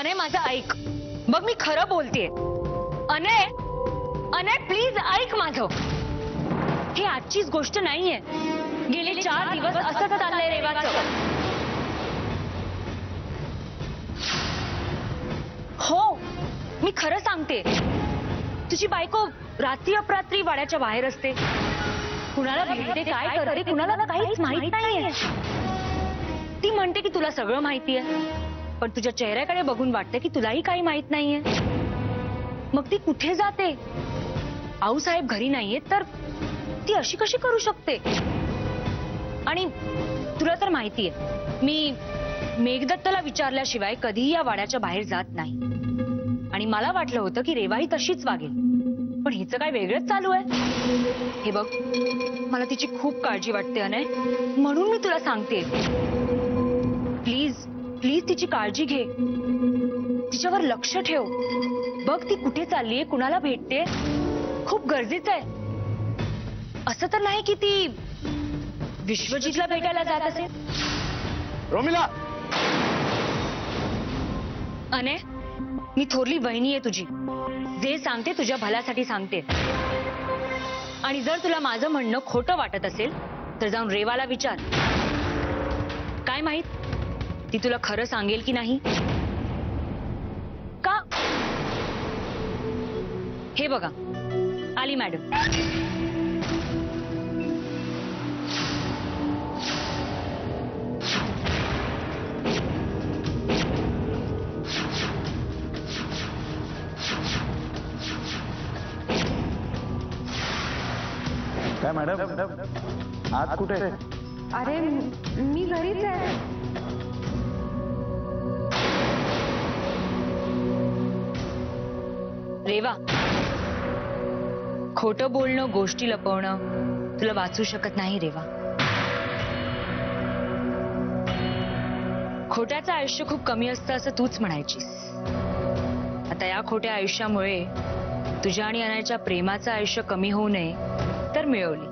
अनय माझं ऐक, बघ मी खरं बोलतेय. अनय अनय प्लीज ऐक माझं. ही आजचीच गोष्ट नाहीये. गेले 4 दिवस असंच चाललंय रेवाचं. हो मी खरं सांगते. तुझी बायको रात्री अपरात्री वाड्याच्या बाहेर असते. कुणाला भेटते, काय करते, कुणाला काहीच माहित नाहीये. ती म्हणते की तुला सगळं माहितीये, पण तुझ्या चेहऱ्याकडे बघून वाटतं की तुलाही काही माहित नाहीये. मग ती कुठे जाते? आऊसाहेब घरी नाहीयेत तर ती अशी कशी करू शकते? आणि तुला तर माहितीये मी मेघदत्तला विचारल्याशिवाय कधीही या वाड्याच्या बाहेर जात नाही. आणि मला वाटलं होतं की रेवाही तशीच वागेल, पण हिचं काय वेगळंच चालू आहे. हे बघ, मला तिची खूप काळजी वाटते अनय, म्हणून मी तुला सांगते. प्लीज प्लीज तिची काळजी घे. तिच्यावर लक्ष ठेव. बघ ती कुठे चाललीये, कुणाला भेटते, खूप गरजेचं आहे. असं तर नाही की ती विश्वजीतला भेटायला जात असेल. रोमिला, अनय मी थोरली वहिनी आहे तुझी. जे सांगते तुझ्या भल्यासाठी सांगते. आणि जर तुला माझं म्हणणं खोटं वाटत असेल तर जाऊन रेवाला विचार. काय माहित ती तुला खरं सांगेल की नाही. का? हे बघा आली मॅडम. काय मॅडम, आज कुठे? अरे मी घरीच आहे. रेवा, खोटं बोलणं, गोष्टी लपवणं तुला वाचू शकत नाही रेवा. खोट्याचं आयुष्य खूप कमी असतं असं तूच म्हणायचीस. आता या खोट्या आयुष्यामुळे तुझ्या आणि अनयच्या प्रेमाचं आयुष्य कमी होऊ नये तर मिळवली.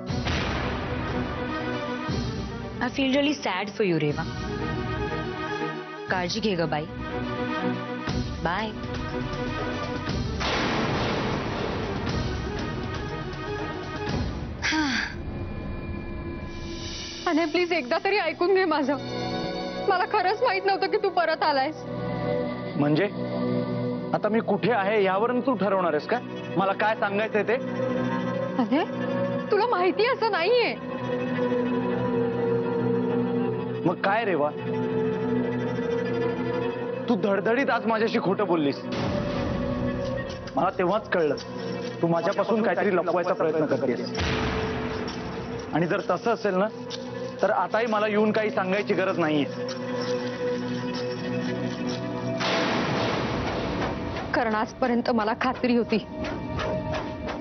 I feel really sad for you Reva. काळजी घे ग बाई. बाय. अनय प्लीज एकदा तरी ऐकून घे माझं. मला खरंच माहित नव्हतं की तू परत आलायस. म्हणजे आता मी कुठे आहे यावरून तू ठरवणार आहेस का मला काय सांगायचंय ते? अनय तुला माहिती असं नाहीये. मग काय रेवा, तू धडधडीत आज माझ्याशी खोटं बोललीस. मला तेव्हाच कळलं तू माझ्यापासून काहीतरी लपवायचा प्रयत्न करतेस. आणि जर तसं असेल ना तर आताही मला येऊन काही सांगायची गरज नाहीये. कारण आजपर्यंत मला खात्री होती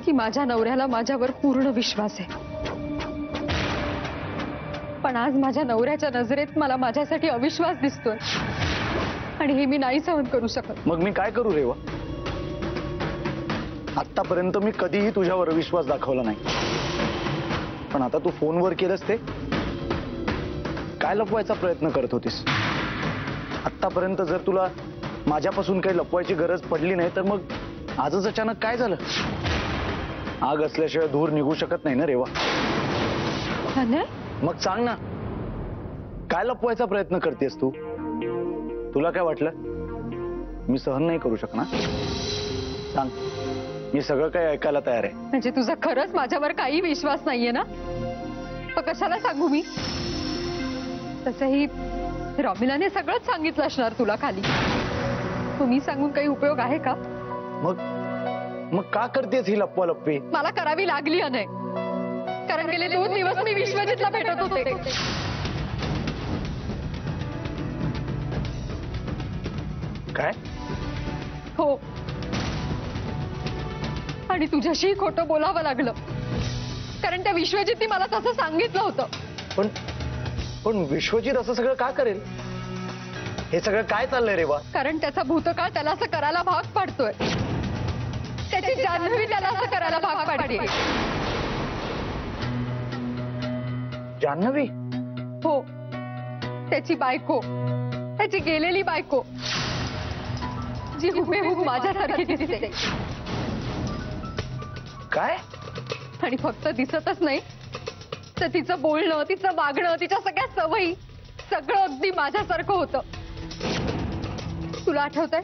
की माझ्या नवऱ्याला माझ्यावर पूर्ण विश्वास आहे. पण आज माझ्या नवऱ्याच्या नजरेत मला माझ्यासाठी अविश्वास दिसतोय आणि हे मी नाही सहन करू शकत. मग मी काय करू रेवा? आतापर्यंत मी कधीही तुझ्यावर विश्वास दाखवला नाही, पण आता तू फोनवर केलंस ते काय लपवायचा प्रयत्न करत होतीस? आतापर्यंत जर तुला माझ्यापासून काही लपवायची गरज पडली नाही तर मग आजच अचानक काय झालं? आग असल्याशिवाय धूर निघू शकत नाही ना रेवा. मग सांग ना, काय लपवायचा प्रयत्न करतेस तू? तुला काय वाटलं मी सहन नाही करू शकणार? सांग, मी सगळं काही ऐकायला तयार आहे. म्हणजे तुझा खरंच माझ्यावर काही विश्वास नाहीये ना? तर कशाला सांगू मी? तसंही रॉमिलाने सगळंच सांगितलं असणार तुला खाली. तुम्ही सांगून काही उपयोग आहे का? मग का करतेस ही लपवा लपवी? मला करावी लागली अनय, कारण गेले 2 दिवस मी विश्वजीतला भेटत होते. काय? हो, आणि तुझ्याशी खोटं बोलावं लागलं कारण त्या विश्वजीतने मला तसं सांगितलं होतं. पण विश्वजीत असं सगळं का करेल? हे सगळं काय चाललंय रेवा? कारण त्याचा भूतकाळ त्याला असं करायला भाग पाडतोय. त्याची जान्हवी त्याला असं करायला भाग पाडते. जान्हवी? हो, त्याची बायको, त्याची गेलेली बायको. जी हुबेहूब माझ्यासारखी दिसते. काय? आणि फक्त दिसतच नाही तर तिचं बोलणं, तिचं वागणं, तिच्या सगळ्या सवयी सगळं अगदी माझ्यासारखं होतं. तुला आठवतंय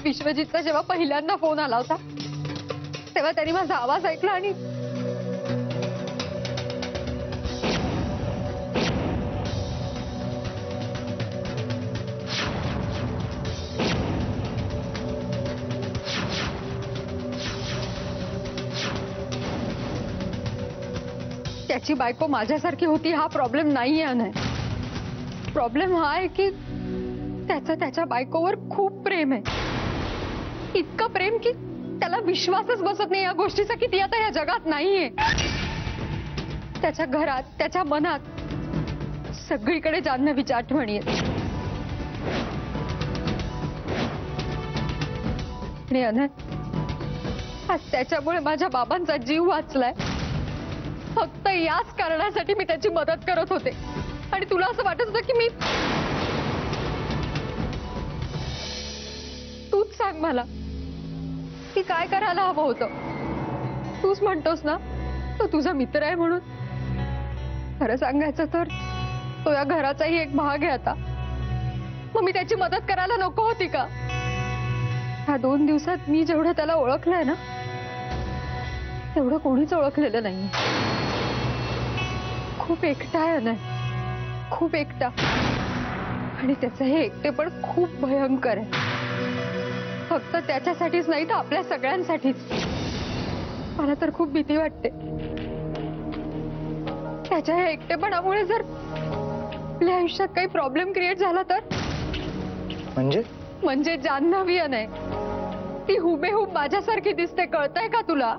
विश्वजितचा जेव्हा पहिल्यांदा फोन आला होता तेव्हा त्यांनी माझा आवाज ऐकला आणि त्याची बायको माझ्यासारखी होती हा प्रॉब्लेम नाहीये अनय. प्रॉब्लेम हा आहे की त्याचं त्याच्या बायकोवर खूप प्रेम आहे. इतकं प्रेम की त्याला विश्वासच बसत नाही या गोष्टीचा की ती आता या जगात नाहीये. त्याच्या घरात, त्याच्या मनात सगळीकडे जान्हवीची आठवणी आहेत. आणि अनय, आज त्याच्यामुळे माझ्या बाबांचा जीव वाचलाय. फक्त याच कारणासाठी मी त्याची मदत करत होते. आणि तुला असं वाटत होतं की मी, तूच सांग मला की काय करायला हवं होतं. तूच म्हणतोस ना तो तुझा मित्र आहे म्हणून. खरं सांगायचं तर तो या घराचाही एक भाग आहे आता. मग मी त्याची मदत करायला नको होती का? ह्या 2 दिवसात मी जेवढं त्याला ओळखलंय ना तेवढं कोणीच ओळखलेलं नाही. खूप एकटा आहे ना, खूप एकटा. आणि त्याचं हे एकटे पण खूप भयंकर आहे. फक्त त्याच्यासाठीच नाही तर आपल्या सगळ्यांसाठीच. मला तर खूप भीती वाटते. त्याच्या या एकटेपणामुळे जर आपल्या आयुष्यात काही प्रॉब्लेम क्रिएट झाला तर. म्हणजे जान्हवी नाही, ती हुबेहूब माझ्यासारखी दिसते. कळतंय का तुला?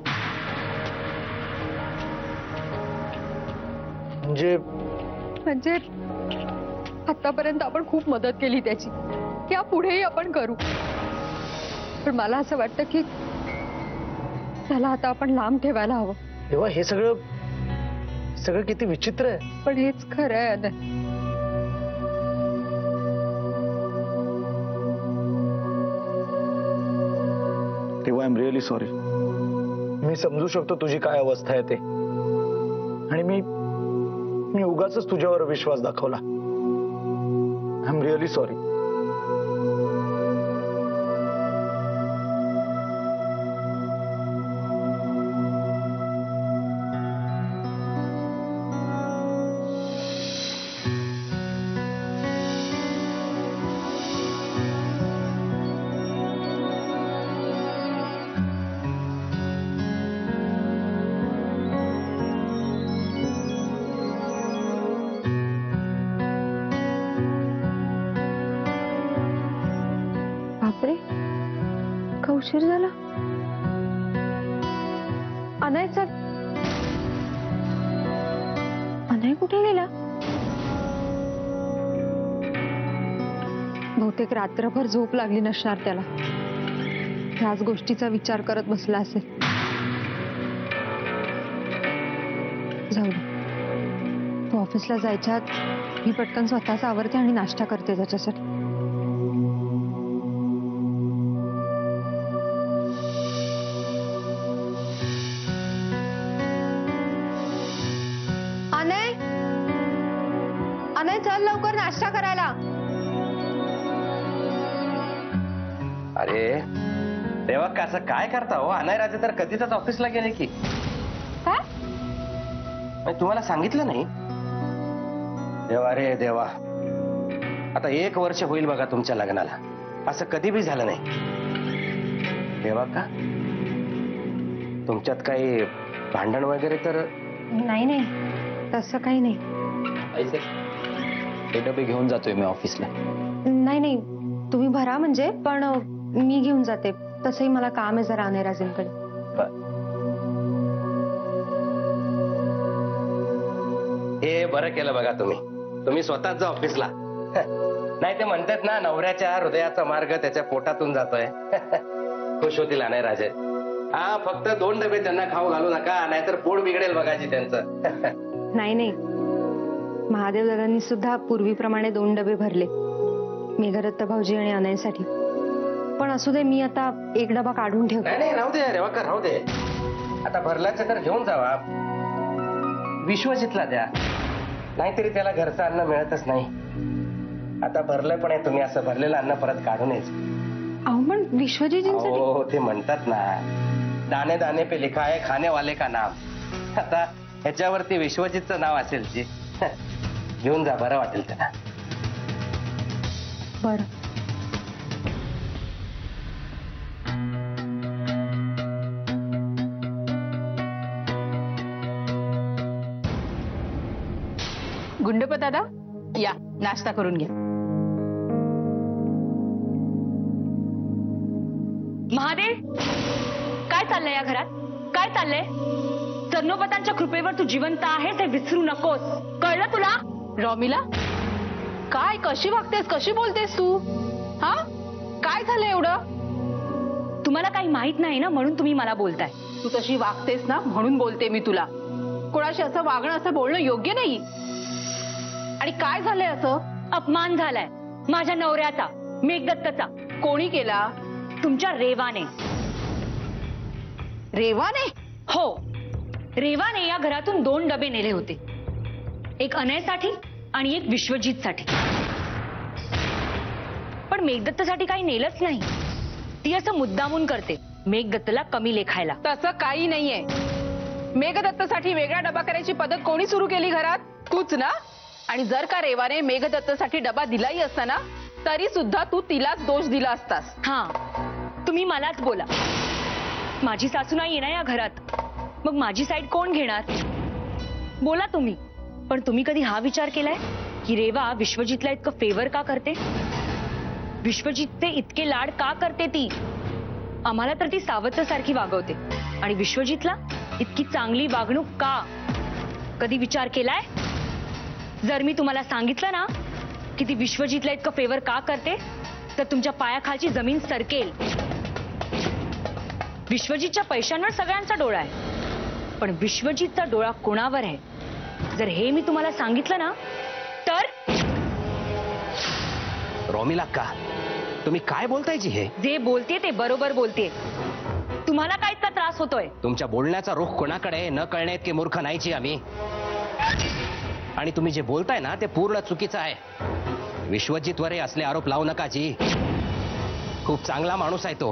म्हणजे आतापर्यंत आपण खूप मदत केली त्याची, या पुढेही आपण करू. पण मला असं वाटतं की त्याला आता आपण लांब ठेवायला हवं. तेव्हा हे सगळं किती विचित्र आहे. पण हेच खरं आहे अनय. तेव्हा आय एम रिअली सॉरी. मी समजू शकतो तुझी काय अवस्था आहे ते. आणि मी उगाच तुझ्यावर विश्वास दाखवला. I am really sorry. बापरे, का उशीर झाला? अनयचा अनय कुठे गेला? बहुतेक रात्रभर झोप लागली नसणार त्याला. ह्याच गोष्टीचा विचार करत बसला असेल. जाऊ दे, तो ऑफिसला जायच्या आत मी पटकन स्वतःच आवरते आणि नाश्ता करते त्याच्यासाठी. अनय चल लवकर नाश्ता करायला. अरे तेव्हा कसं काय करता हो? अनय राजे तर कधीच ऑफिसला गेले की काय? तुम्हाला सांगितलं नाही? देवा रे देवा, आता 1 वर्ष होईल बघा तुमच्या लग्नाला. असं कधी बी झालं नाही. देवा का तुमच्यात काही भांडण वगैरे तर नाही, तसं काही नाही. हे डबे घेऊन जातोय मी ऑफिसला. नाही, तुम्ही भरा म्हणजे, पण मी घेऊन जाते. तसंही मला काम आहे जरा अनयराजेंकडे. हे बरं केलं बघा तुम्ही स्वतःच जा ऑफिसला. नाही ते म्हणतात ना, नवऱ्याच्या हृदयाचा मार्ग त्याच्या पोटातून जातोय. खुश होतील अनय राजे. हा, फक्त 2 डबे त्यांना खाऊ घालू नका, नाहीतर पोट बिघडेल बघाची त्यांचं. नाही, महादेव दादांनी सुद्धा पूर्वीप्रमाणे 2 डबे भरले, मेघरत्त भाऊजी आणि अनयसाठी. पण असू दे, मी आता एक डबा काढून ठेवते. नाही नाही, राहू दे रेवाकर, राहू दे. आता भरल्याचं तर घेऊन जावा. विश्वजितला द्या, नाहीतरी त्याला घरचं अन्न मिळतच नाही. आता भरलं पण आहे, तुम्ही असं भरलेलं अन्न परत काढून यायचं. अहो पण विश्वजीजींसाठी. हो, ते म्हणतात ना, दाणे दाणे पे लिखा है खाने वाले का नाम. आता ह्याच्यावरती विश्वजितचं नाव असेल जी. घेऊन जा, बरं वाटेल त्याला. बरं. गुंडप्पा दादा, या नाश्ता करून घ्या. महादेव, काय चाललंय या घरात? काय चाललंय? चरणोपतांच्या कृपेवर तू जिवंत आहेस हे विसरू नकोस, कळलं तुला? रॉमिला, काय कशी वागतेस, कशी बोलतेस तू? हा, काय झालं एवढं? तुम्हाला काही माहित नाही ना, म्हणून तुम्ही मला बोलताय. तू तशी वागतेस ना, म्हणून बोलते मी तुला. कोणाशी असं वागणं, असं बोलणं योग्य नाही. आणि काय झालंय असं? अपमान झालाय माझ्या नवऱ्याचा, मेघदत्तचा. कोणी केला? तुमच्या रेवाने. रेवाने? हो, रेवाने या घरातून 2 डबे नेले होते, एक अनयसाठी आणि एक विश्वजितसाठी. पण मेघदत्तसाठी काही नेलंच नाही. ती असं मुद्दामून करते मेघदत्तला कमी लेखायला. तसं काही नाहीये. मेघदत्तसाठी वेगळा डबा करायची पद्धत कोणी सुरू केली घरात? तूच ना. आणि जर का रेवाने मेघदत्तसाठी डबा दिलाही असता ना, तरी सुद्धा तू तिलाच दोष दिला असतास. हा, तुम्ही मलाच बोला. माझी सासू नाही ना या घरात, मग माझी साईड कोण घेणार? बोला तुम्ही. पण तुम्ही कधी हा विचार केलाय की रेवा विश्वजितला इतकं फेवर का करते? विश्वजितचे इतके लाड का करते ती? आम्हाला तर ती सावत्रसारखी वागवते, आणि विश्वजितला इतकी चांगली वागणूक का? कधी विचार केलाय? जर मी तुम्हाला सांगितलं ना की ती विश्वजितला इतकं फेवर का करते, तर तुमच्या पायाखालची जमीन सरकेल. विश्वजितच्या पैशांवर सगळ्यांचा डोळा आहे, पण विश्वजितचा डोळा कोणावर आहे जर हे मी तुम्हाला सांगितलं ना, तर. रोमिला का, तुम्ही काय बोलताय जी? हे जे बोलते ते बरोबर बोलते. तुम्हाला काय इतका त्रास होतोय? तुमच्या बोलण्याचा रुख कोणाकडे न कळणे इतके मूर्ख नाहीची आम्ही. आणि तुम्ही जे बोलताय ना ते पूर्ण चुकीचं आहे. विश्वजितवर असले आरोप लावू नका जी. खूप चांगला माणूस आहे तो,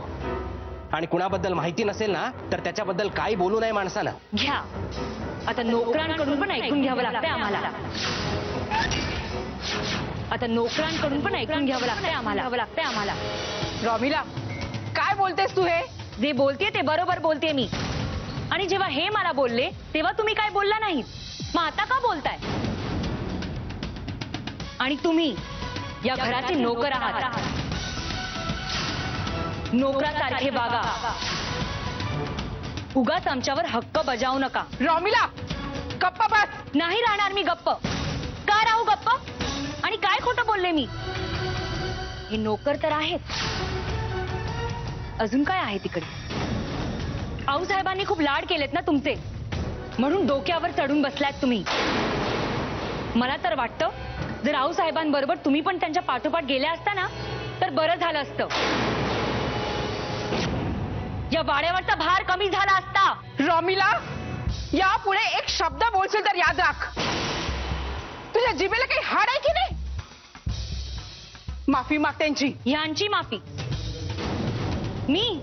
आणि कुणाबद्दल माहिती नसेल ना तर त्याच्याबद्दल काही बोलू नये माणसानं. घ्या, आता नोकरांकडून पण ऐकून घ्यावं लागतंय आम्हाला. आता नोकरांकडून पण ऐकून घ्यावं लागतंय आम्हाला. रॉमिला, काय बोलतेस तू? हे जे बोलते ते बरोबर बोलते मी. आणि जेव्हा हे मला बोलले तेव्हा तुम्ही काय बोलला नाही, मग आता का बोलताय? आणि तुम्ही या घराचे नोकर आहात. नोकरासारखे वागा. उगाच आमच्यावर हक्क बजावू नका. रॉमिला, गप्प बस. नाही राहणार मी गप्प. का राहू गप्प? आणि काय खोटं बोलले मी? हे नोकर तर आहेत, अजून काय आहे तिकडे? आऊसाहेबांनी खूप लाड केलेत ना तुमचे, म्हणून डोक्यावर चढून बसलात तुम्ही. मला तर वाटतं जर आऊसाहेबांबरोबर तुम्ही पण त्यांच्या पाठोपाठ गेल्या असता ना तर बरं झालं असतं. या वाड्यावरचा भार कमी झाला असता. रॉमिला, यापुढे एक शब्द बोलशील तर याद राख, तुझ्या जिभेला काही हाड आहे की नाही? माफी माग त्यांची. यांची माफी? मी?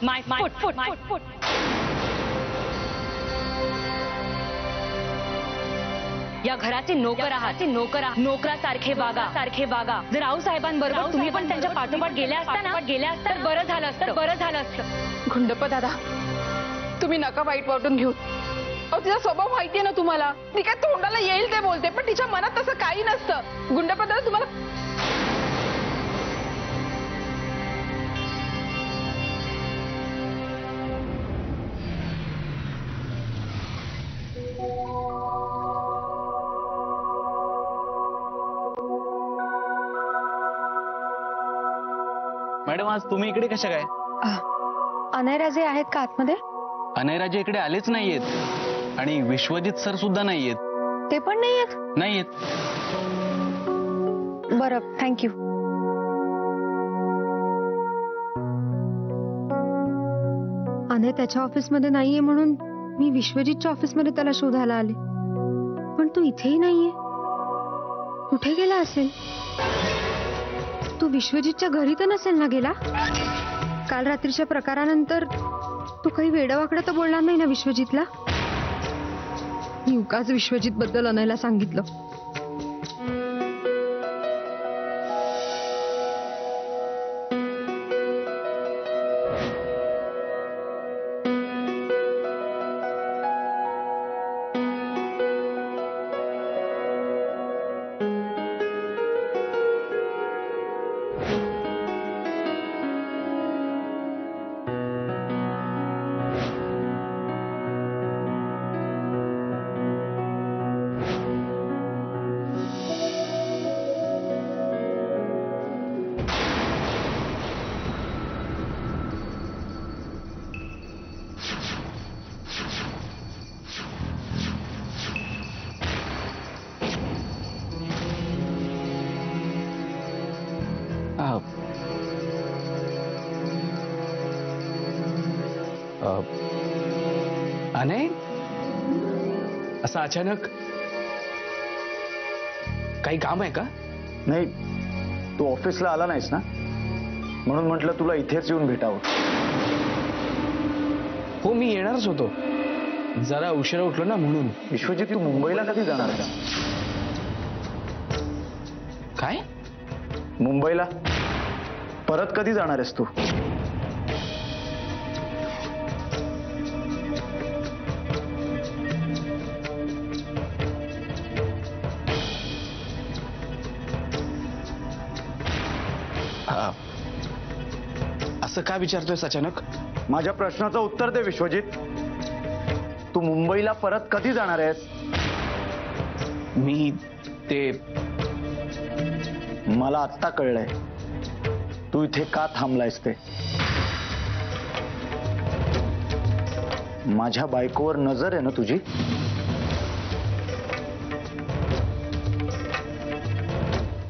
माय फुट. या घराचे नोकर आहात. नोकरासारखे वागा. जर आऊसाहेबांबरोबर तुम्ही पण त्यांच्या पाठोपाठ गेल्या असता तर बरं झालं असतं. गुंडप्पा दादा, तुम्ही नका वाईट वाटून घेऊ. अहो, तिचा स्वभाव माहितीये ना तुम्हाला. ती काय तोंडाला येईल ते बोलते, पण तिच्या मनात तसं काही नसतं. गुंडप्पा दादा, तुम्हाला मॅडम, आज तुम्ही इकडे कशा काय? अनयराजे आहेत का आतमध्ये? अनयराजे इकडे आलेच नाहीयेत, आणि विश्वजित सर सुद्धा नाहीयेत. ते पण नाहीयेत. बरं, थँक्यू. अनय त्याच्या ऑफिसमध्ये नाहीये म्हणून मी विश्वजितच्या ऑफिसमध्ये त्याला शोधायला आले. पण तो इथेही नाहीये. कुठे गेला असेल? तू विश्वजितच्या घरी तर नसेल ना गेला? काल रात्रीच्या प्रकारानंतर तू काही वेडावाकडं तर बोलणार नाही ना विश्वजितला? मी उगाच विश्वजित बद्दल अनयला सांगितलं. अनय, असं अचानक काही काम आहे का? नाही, तू ऑफिसला आला नाहीस ना, म्हणून म्हटलं तुला इथेच येऊन भेटावं. हो, मी येणारच होतो. जरा उशिरा उठलो ना म्हणून. विश्वजित, तू मुंबईला कधी जाणार आहेस? काय? मुंबईला परत कधी जाणार आहेस तू? असं का विचारतोयस अचानक? माझ्या प्रश्नाचं उत्तर दे विश्वजित. तू मुंबईला परत कधी जाणार आहेस? मी ते मला आत्ता कळलंय तू इथे का थांबलायस ते. माझ्या बायकोवर नजर आहे ना तुझी?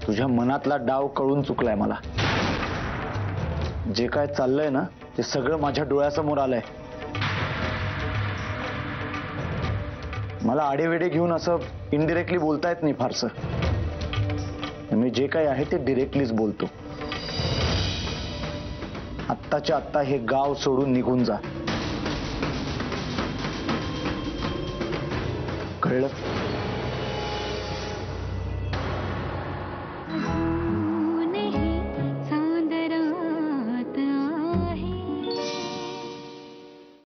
तुझ्या मनातला डाव कळून चुकलाय मला. जे काय चाललंय ना ते सगळं माझ्या डोळ्यासमोर आलंय. मला आडेवेडे घेऊन असं इनडिरेक्टली बोलता येत नाही फारसं. मी जे काही आहे ते डिरेक्टलीच बोलतो. आत्ताच्या आत्ता हे गाव सोडून निघून जा. कळलं?